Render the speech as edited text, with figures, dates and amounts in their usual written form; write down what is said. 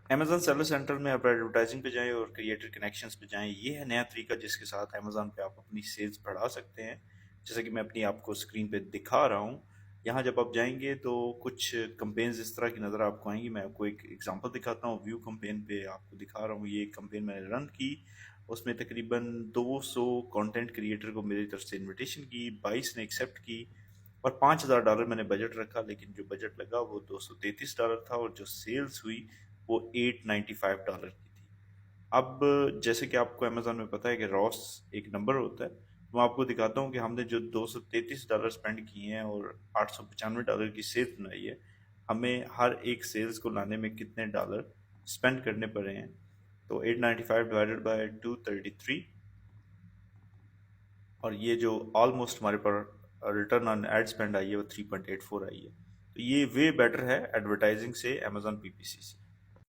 Amazon seller centre میں آپ advertising پہ جائیں اور کریٹر کنیکشنز پہ جائیں. یہ ہے نیا طریقہ جس کے ساتھ امیزون پہ آپ اپنی سیلز بڑھا سکتے ہیں. جیسا کہ میں اپنی آپ کو اسکرین پہ دکھا رہا ہوں. یہاں جب آپ جائیں گے تو کچھ کمپینز اس طرح کی نظر آپ کو آئیں گی. میں آپ کو ایک ایگزامپل دکھاتا ہوں. ویو کمپین پہ آپ کو دکھا رہا ہوں. یہ ایک کمپین میں نے رن کی. اس میں تقریباً 200 کانٹینٹ کریٹر کو میری طرف سے انویٹیشن کی. 22 نے ایکسیپٹ کی اور $5,000 میں نے بجٹ رکھا. لیکن جو بجٹ لگا وہ $233 تھا اور جو سیلز ہوئی وہ $895 کی تھی. اب جیسے کہ آپ کو امیزون میں پتہ ہے کہ راس ایک نمبر ہوتا ہے. میں آپ کو دکھاتا ہوں کہ ہم نے جو $233 اسپینڈ کیے ہیں اور $895 کی سیلز بنائی ہے, ہمیں ہر ایک سیلز کو لانے میں کتنے ڈالر اسپینڈ کرنے پڑے ہیں. تو 895 ڈیوائڈیڈ بائی 233, اور یہ جو آلموسٹ ہمارے پر ریٹرن آن ایڈ اسپینڈ آئی ہے وہ 3.84 آئی ہے. تو یہ وے بیٹر ہے ایڈورٹائزنگ سے امیزون پی پی سی سے.